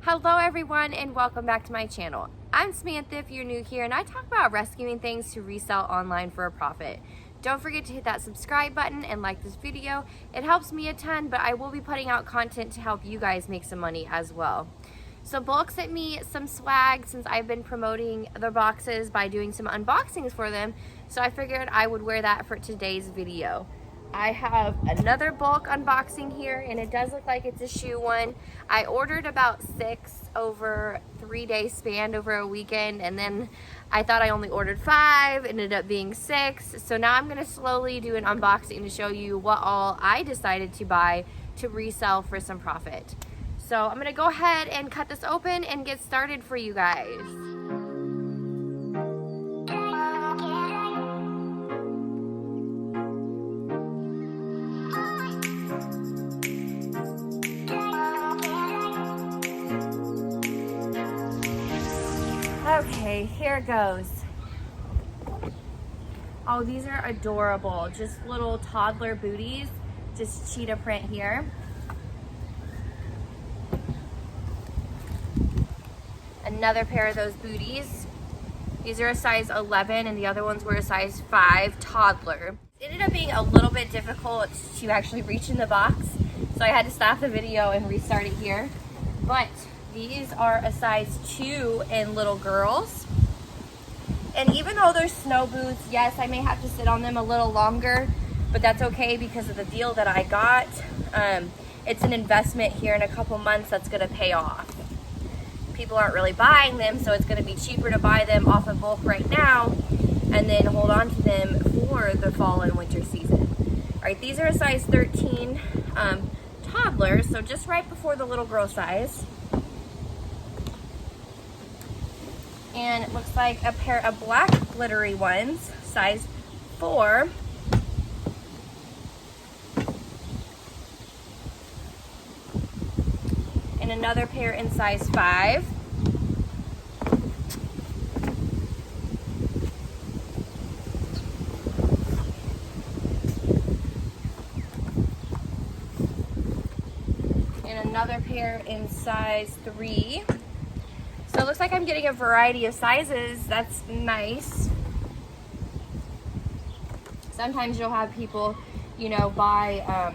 Hello everyone and welcome back to my channel. I'm Samantha if you're new here, and I talk about rescuing things to resell online for a profit. Don't forget to hit that subscribe button and like this video. It helps me a ton, but I will be putting out content to help you guys make some money as well. So BULQ sent me some swag since I've been promoting their boxes by doing some unboxings for them. So I figured I would wear that for today's video. I have another BULQ unboxing here, and it does look like it's a shoe one. I ordered about 6 over 3-day span over a weekend, and then I thought I only ordered 5, ended up being 6. So now I'm gonna slowly do an unboxing to show you what all I decided to buy to resell for some profit. So I'm gonna go ahead and cut this open and get started for you guys. Okay, here it goes. Oh, these are adorable. Just little toddler booties. Just cheetah print here. Another pair of those booties. These are a size 11 and the other ones were a size 5 toddler. It ended up being a little bit difficult to actually reach in the box, so I had to stop the video and restart it here. But these are a size 2 in little girls. And even though they're snow boots, yes, I may have to sit on them a little longer, but that's okay because of the deal that I got. It's an investment here in a couple months that's gonna pay off. People aren't really buying them, so it's gonna be cheaper to buy them off of BULQ right now and then hold on to them for the fall and winter season. All right, these are a size 13 toddler, so just right before the little girl size. And it looks like a pair of black glittery ones, size 4. And another pair in size 5. And another pair in size 3. So it looks like I'm getting a variety of sizes. That's nice. Sometimes you'll have people, you know, buy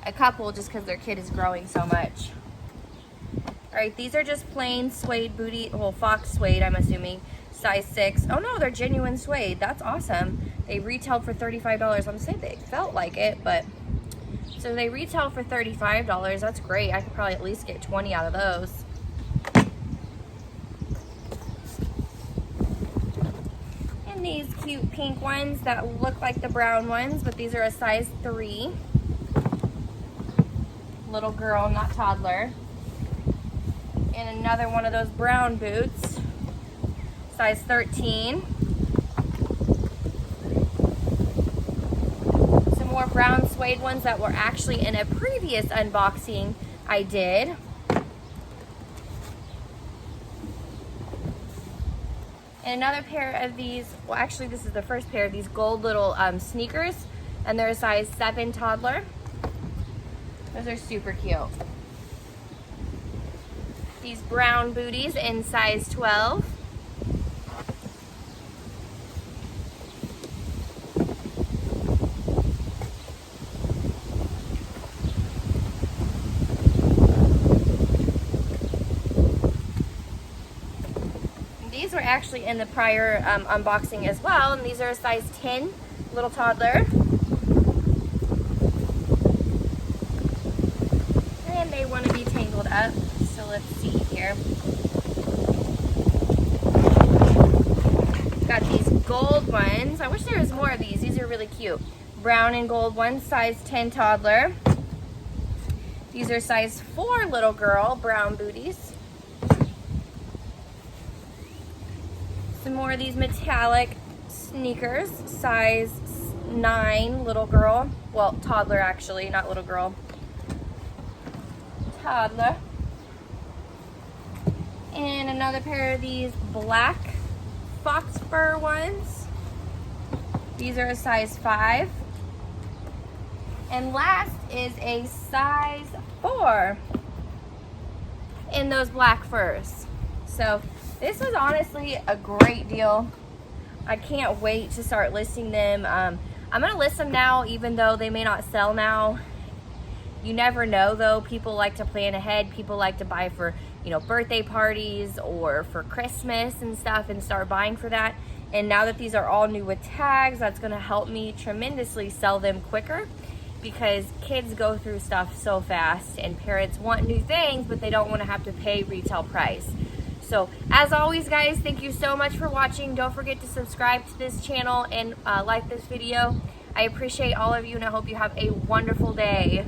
a couple just because their kid is growing so much. All right, these are just plain suede booty, well, fox suede, I'm assuming, size 6. Oh no, they're genuine suede. That's awesome. They retailed for $35. I'm saying they felt like it, but so they retail for $35. That's great. I could probably at least get 20 out of those. These cute pink ones that look like the brown ones, but these are a size 3. Little girl, not toddler. And another one of those brown boots, size 13. Some more brown suede ones that were actually in a previous unboxing I did. And another pair of these, well actually this is the first pair of these gold little sneakers, and they're a size 7 toddler. Those are super cute. These brown booties in size 12. These were actually in the prior unboxing as well, and these are a size 10 little toddler. And they want to be tangled up, so let's see here. Got these gold ones. I wish there was more of these. These are really cute. Brown and gold ones, size 10 toddler. These are size 4 little girl, brown booties. Some more of these metallic sneakers, size 9 little girl. Well, toddler actually, not little girl. Toddler. And another pair of these black fox fur ones. These are a size 5. And last is a size 4. in those black furs. So this was honestly a great deal. I can't wait to start listing them. I'm gonna list them now, even though they may not sell now. You never know though. People like to plan ahead. People like to buy for, you know, birthday parties or for Christmas and stuff, and start buying for that. And now that these are all new with tags, that's gonna help me tremendously sell them quicker, because kids go through stuff so fast and parents want new things, but they don't wanna have to pay retail price. So as always, guys, thank you so much for watching. Don't forget to subscribe to this channel and like this video. I appreciate all of you, and I hope you have a wonderful day.